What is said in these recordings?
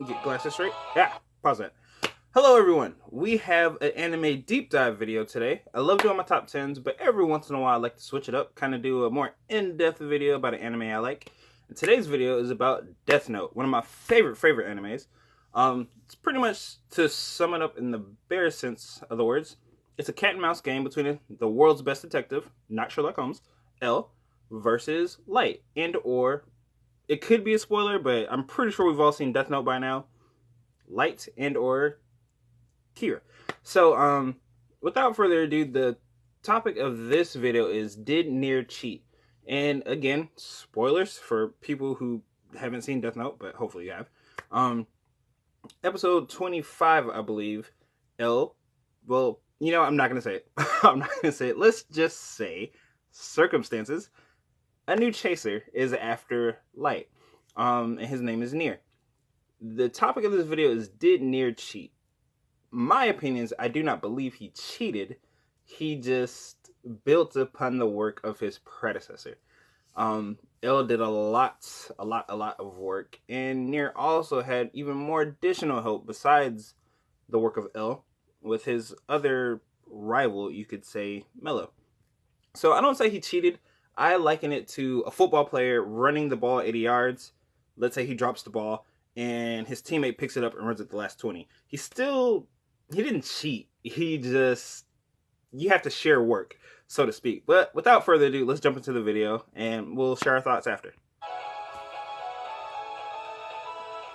Get glasses straight. Yeah, pause that. Hello, everyone. We have an anime deep dive video today. I love doing my top 10s, but every once in a while I like to switch it up, kind of do a more in-depth video about an anime I like. And today's video is about Death Note, one of my favorite animes. It's pretty much, to sum it up in the bare sense of the words, it's a cat and mouse game between the world's best detective, not Sherlock Holmes, L, versus Light, and or it could be a spoiler, but I'm pretty sure we've all seen Death Note by now. Light and or Kira. So, without further ado, the topic of this video is did Nier cheat? And again, spoilers for people who haven't seen Death Note, but hopefully you have. Um, Episode 25, I believe. L. Well, I'm not gonna say it. I'm not gonna say it. Let's just say circumstances. A new chaser is after Light. And his name is Nier. The topic of this video is did Nier cheat? My opinion is I do not believe he cheated. He just built upon the work of his predecessor. L did a lot of work, and Nier also had even more additional help besides the work of L with his other rival, you could say, Mello. So I don't say he cheated. I liken it to a football player running the ball 80 yards. Let's say he drops the ball and his teammate picks it up and runs it the last 20. He didn't cheat. He just, you have to share work, so to speak. But without further ado, let's jump into the video and we'll share our thoughts after.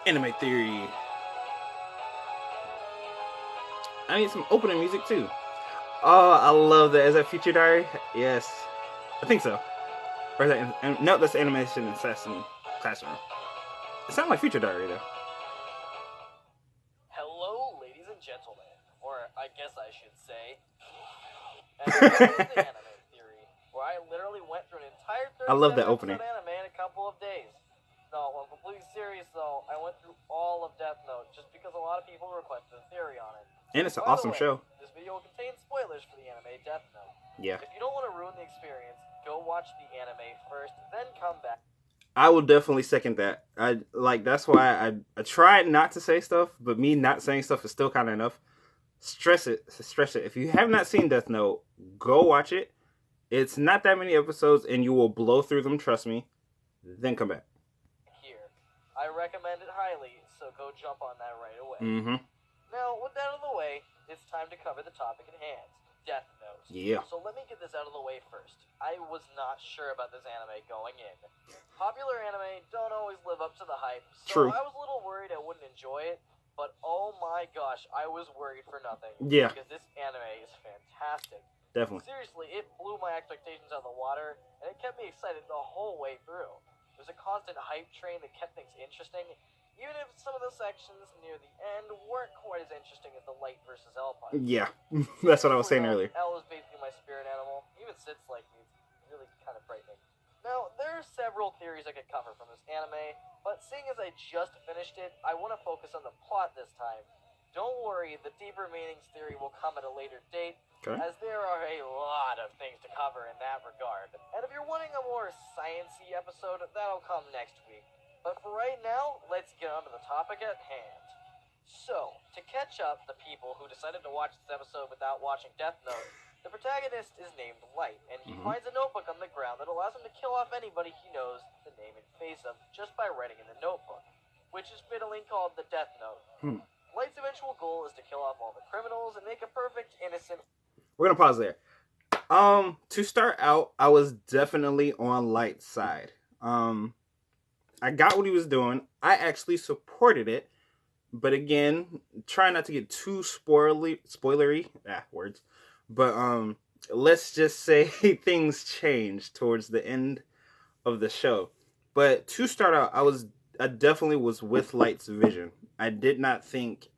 Anime theory. I need some opening music too. Oh, I love that. Is that Future Diary? Yes. I think so. Or is that, no, that's Animation Assassin Classroom. It sounds like Future Diary though. Hello, ladies and gentlemen, or I guess I should say, and welcome to Anime Theory, where I literally went through an entire I love 37 that opening. episode anime in a couple of days. No, I'm completely serious though. I went through all of Death Note just because a lot of people requested a theory on it. And it's an By the awesome way, show. this video will contain spoilers for the anime Death Note. Yeah. If you don't want to ruin the experience, go watch the anime first, then come back. I will definitely second that. That's why I tried not to say stuff, but me not saying stuff is still kind of enough. Stress it. If you have not seen Death Note, go watch it. It's not that many episodes, and you will blow through them. Trust me. Then come back. Here, I recommend it highly, so go jump on that right away. Mm-hmm. Now, with that out of the way, it's time to cover the topic at hand, Death Note. Yeah. So let me get this out of the way first. I was not sure about this anime going in. Popular anime don't always live up to the hype, so True. I was a little worried I wouldn't enjoy it, but oh my gosh, I was worried for nothing. Yeah. Because this anime is fantastic. Definitely. Seriously, it blew my expectations out of the water, and it kept me excited the whole way through. There was a constant hype train that kept things interesting, even if some of the sections near the end weren't quite as interesting as the Light versus L part. Yeah. That's what I was saying earlier. L is basically my spirit animal. Even Sid's like me. It's really kind of frightening. Now, there are several theories I could cover from this anime, but seeing as I just finished it, I want to focus on the plot this time. Don't worry, the deeper meanings theory will come at a later date, Okay. as there are a lot of things to cover in that regard. And if you're wanting a more sciencey episode, that'll come next week. But for right now, let's get on to the topic at hand. So, to catch up the people who decided to watch this episode without watching Death Note, the protagonist is named Light, and he finds a notebook on the ground that allows him to kill off anybody he knows the name and face of just by writing in the notebook, which is fittingly called the Death Note. Light's eventual goal is to kill off all the criminals and make a perfect, innocent... We're gonna pause there. To start out, I was definitely on Light's side. I got what he was doing. I actually supported it. But again, try not to get too spoilery. Words. But let's just say things changed towards the end of the show. But to start out, I definitely was with Light's vision. I did not think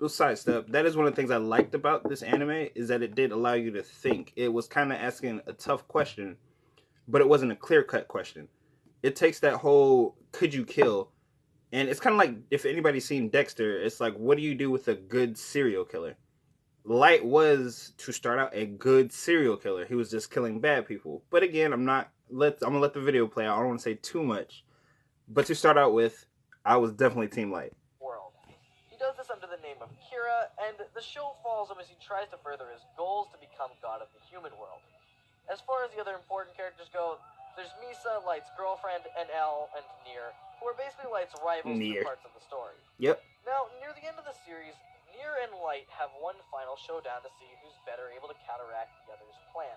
sidestep. That is one of the things I liked about this anime is that it did allow you to think. It was kind of asking a tough question, but it wasn't a clear-cut question. It takes that whole could you kill, and it's kind of like if anybody's seen Dexter, it's like what do you do with a good serial killer? Light was, to start out, a good serial killer. He was just killing bad people. But again, I'm gonna let the video play out. I don't want to say too much. But to start out with, I was definitely Team Light. World. He does this under the name of Kira, and the show follows him as he tries to further his goals to become god of the human world. As far as the other important characters go, there's Misa, Light's girlfriend, and El and Nier, who are basically Light's rivals through parts of the story. Yep. Now, near the end of the series, Nier and Light have one final showdown to see who's better able to counteract the other's plan.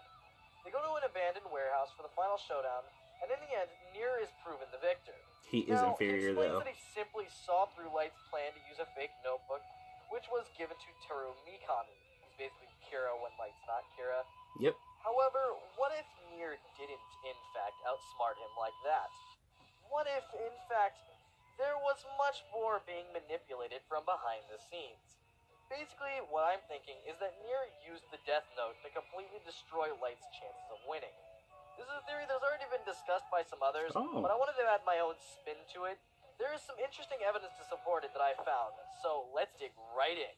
They go to an abandoned warehouse for the final showdown, and in the end, Nier is proven the victor. He is inferior, he explains though. That he simply saw through Light's plan to use a fake notebook, which was given to Teru Mikami. He's basically Kira when Light's not Kira. Yep. However, what if Nier didn't, in fact, outsmart him like that? What if, in fact, there was much more being manipulated from behind the scenes? Basically, what I'm thinking is that Nier used the Death Note to completely destroy Light's chances of winning. This is a theory that's already been discussed by some others, but I wanted to add my own spin to it. There is some interesting evidence to support it that I found, so let's dig right in.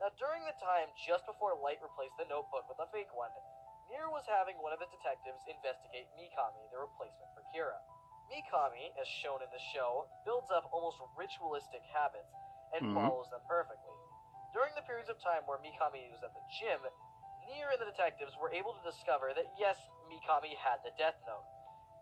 Now, during the time just before Light replaced the notebook with a fake one, Nier was having one of his detectives investigate Mikami, the replacement for Kira. Mikami, as shown in the show, builds up almost ritualistic habits and follows them perfectly. During the periods of time where Mikami was at the gym, Nier and the detectives were able to discover that yes, Mikami had the Death Note.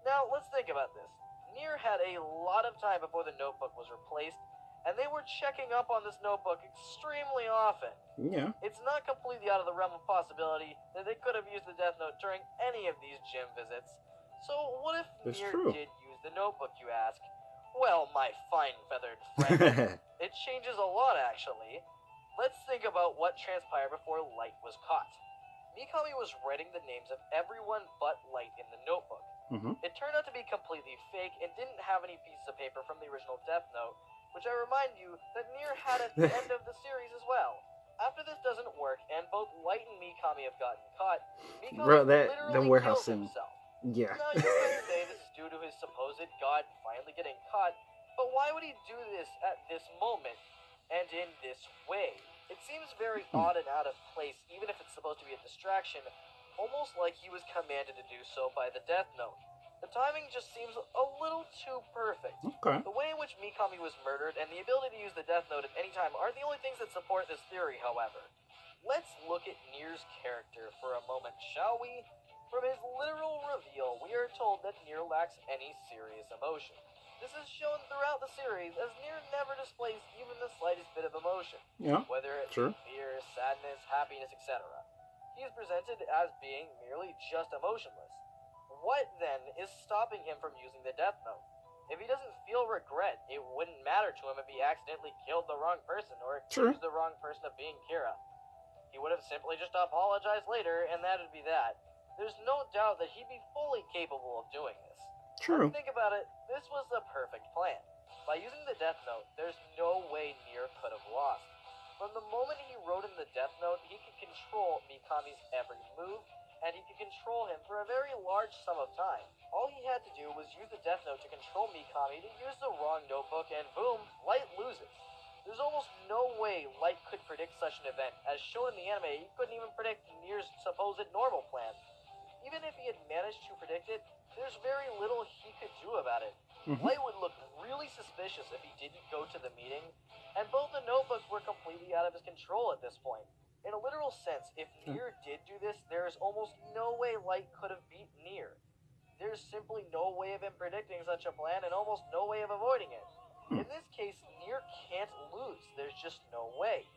Now, let's think about this. Nier had a lot of time before the notebook was replaced, and they were checking up on this notebook extremely often. Yeah. It's not completely out of the realm of possibility that they could have used the Death Note during any of these gym visits. So what if Nier did use the notebook, you ask? Well, my fine feathered friend, it changes a lot, actually. Let's think about what transpired before Light was caught. Mikami was writing the names of everyone but Light in the notebook. It turned out to be completely fake and didn't have any pieces of paper from the original Death Note, which I remind you that Nier had at the end of the series as well. After this doesn't work, and both Light and Mikami have gotten caught, Mikami literally kills himself. Yeah. Now, you might say this is due to his supposed god finally getting caught, but why would he do this at this moment, and in this way? It seems very odd and out of place, even if it's supposed to be a distraction, almost like he was commanded to do so by the Death Note. The timing just seems a little too perfect. Okay. The way in which Mikami was murdered and the ability to use the Death Note at any time aren't the only things that support this theory, however. Let's look at Nier's character for a moment, shall we? From his literal reveal, we are told that Nier lacks any serious emotion. This is shown throughout the series, as Nier never displays even the slightest bit of emotion. Yeah, whether it be fear, sadness, happiness, etc. He is presented as being merely just emotionless. What, then, is stopping him from using the Death Note? If he doesn't feel regret, it wouldn't matter to him if he accidentally killed the wrong person or accused the wrong person of being Kira. He would have simply just apologized later, and that would be that. There's no doubt that he'd be fully capable of doing this. True. When you think about it, this was the perfect plan. By using the Death Note, there's no way Nier could have lost. From the moment he wrote in the Death Note, he could control Mikami's every move, and he could control him for a very large sum of time. All he had to do was use the Death Note to control Mikami, to use the wrong notebook, and boom, Light loses. There's almost no way Light could predict such an event. As shown in the anime, he couldn't even predict Nier's supposed normal plan. Even if he had managed to predict it, there's very little he could do about it. Light would look really suspicious if he didn't go to the meeting, and both the notebooks were completely out of his control at this point. In a literal sense, if Nier did do this, there is almost no way Light could have beat Nier. There's simply no way of him predicting such a plan and almost no way of avoiding it. In this case, Nier can't lose. There's just no way.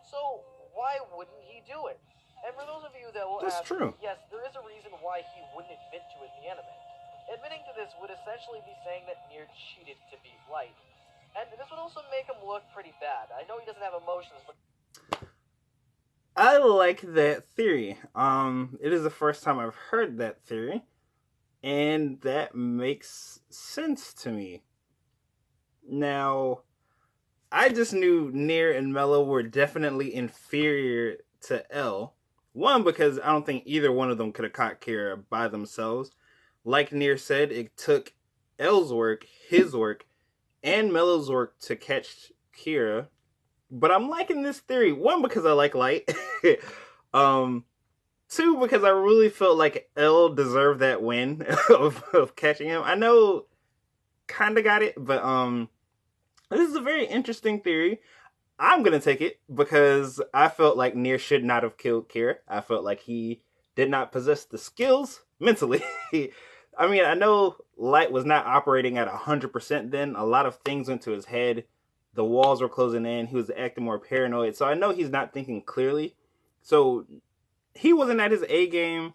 So, why wouldn't he do it? And for those of you that will ask, yes, there is a reason why he wouldn't admit to it in the anime. Admitting to this would essentially be saying that Nier cheated to beat Light. And this would also make him look pretty bad. I know he doesn't have emotions, but I like that theory. It is the first time I've heard that theory, and that makes sense to me. Now, I just knew Nier and Mello were definitely inferior to L. One, because I don't think either one of them could have caught Kira by themselves. Like Nier said, it took L's work, his work, and Mello's work to catch Kira. But I'm liking this theory. One, because I like Light. Two, because I really felt like L deserved that win of catching him. I know kind of got it, but This is a very interesting theory. I'm gonna take it because I felt like Nier should not have killed Kira. I felt like he did not possess the skills mentally. I mean, I know Light was not operating at 100% then. A lot of things went to his head. The walls were closing in. He was acting more paranoid. So I know he's not thinking clearly. So he wasn't at his A game.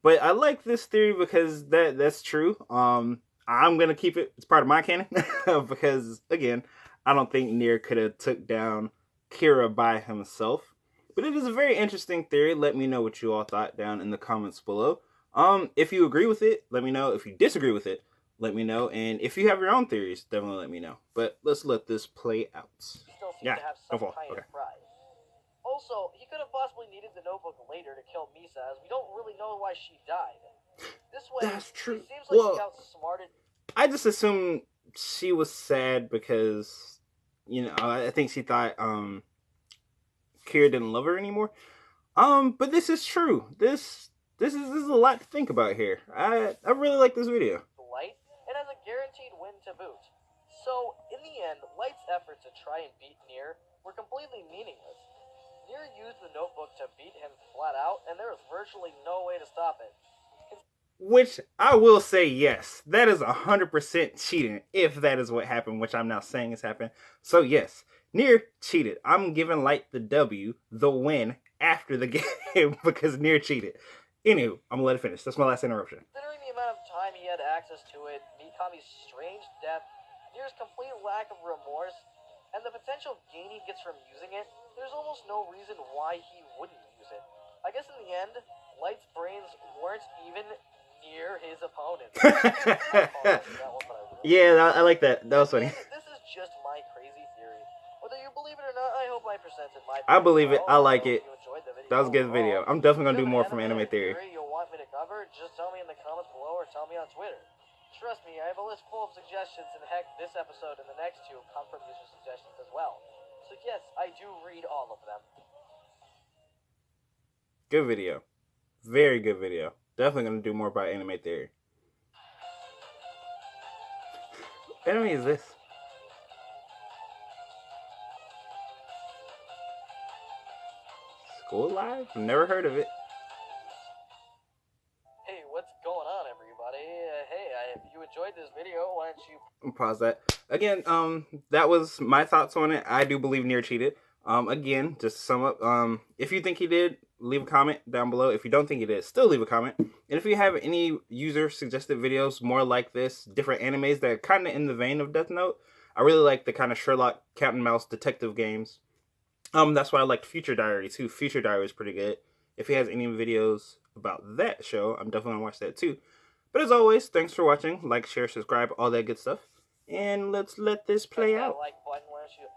But I like this theory because that's true. I'm gonna keep it. It's part of my canon because again, I don't think Nier could have took down Kira by himself. But it is a very interesting theory. Let me know what you all thought down in the comments below. If you agree with it, let me know. If you disagree with it, let me know. And if you have your own theories, definitely let me know. But let's let this play out. Still seems Yeah, to have don't some fall. kind Okay. of pride. Also, he could have possibly needed the notebook later to kill Misa, as we don't really know why she died. This way, That's true. it seems like Well, he outsmarted. I just assumed she was sad because, you know, I think she thought Kira didn't love her anymore. But this is true. This is a lot to think about here. I really like this video. Light, and has a guaranteed win to boot. So, in the end, Light's efforts to try and beat Nier were completely meaningless. Nier used the notebook to beat him flat out, and there was virtually no way to stop it. Which I will say, yes, that is 100% cheating if that is what happened, which I'm now saying has happened. So yes, Nier cheated. I'm giving Light the W, the win after the game because Nier cheated. Anywho, I'm gonna let it finish. That's my last interruption. Considering the amount of time he had access to it, Mikami's strange death, Nier's complete lack of remorse, and the potential gain he gets from using it, there's almost no reason why he wouldn't use it. I guess in the end, Light's brains weren't even near his opponent. Yeah, I like that. That was funny. This is just my crazy theory. Whether you believe it or not, I hope I presented my I believe it. I like it. You enjoyed the video. That was a good video. I'm definitely gonna do more from Anime Anime Theory. you want me to cover, just tell me in the comments below or tell me on Twitter. Trust me, I have a list full of suggestions, and heck, this episode and the next two come from user suggestions as well. So yes, I do read all of them. Good video. Very good video. Definitely gonna do more about Anime Theory. What anime is this? School Live? Never heard of it. Hey, what's going on, everybody? If you enjoyed this video, why don't you Pause that. Again, that was my thoughts on it. I do believe Nier cheated. Again, just to sum up, if you think he did, leave a comment down below. If you don't think he did, still leave a comment. And if you have any user suggested videos more like this, different animes that are kind of in the vein of Death Note, I really like the kind of Sherlock, Cat and Mouse detective games. That's why I liked Future Diary too. Future Diary is pretty good. If he has any videos about that show, I'm definitely gonna watch that too. But as always, thanks for watching. Like, share, subscribe, all that good stuff. And let's let this play press that out. like button? Why don't you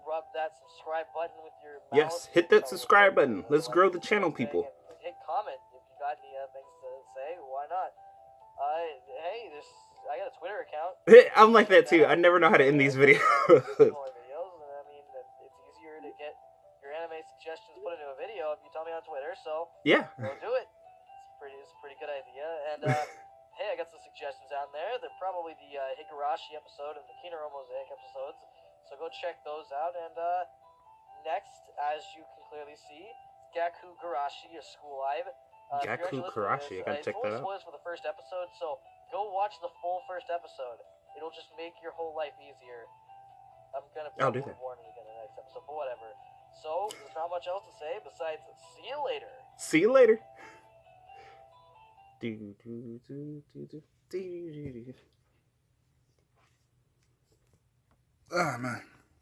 rub that subscribe button with your mouse? Yes, hit that subscribe button. Let's grow the channel, people. And hit comment if you got any things to say. Why not? Hey, I got a Twitter account. I'm like that too. I never know how to end these videos. More videos, and I mean, it's easier to get your anime suggestions put into a video if you tell me on Twitter. So Yeah. go do it. It's a pretty good idea. And hey, I got some suggestions on there. They're probably the Higurashi episode and the Kinaro Mosaic episodes. So go check those out. And next, as you can clearly see, Gaku Garashi, a School Live. Gaku Garashi, I gotta check that out. Spoilers for the first episode, so go watch the full first episode. It'll just make your whole life easier. I'm gonna I'll do that. warn you again in the next episode, but whatever. So there's not much else to say besides see you later. See you later. Oh man.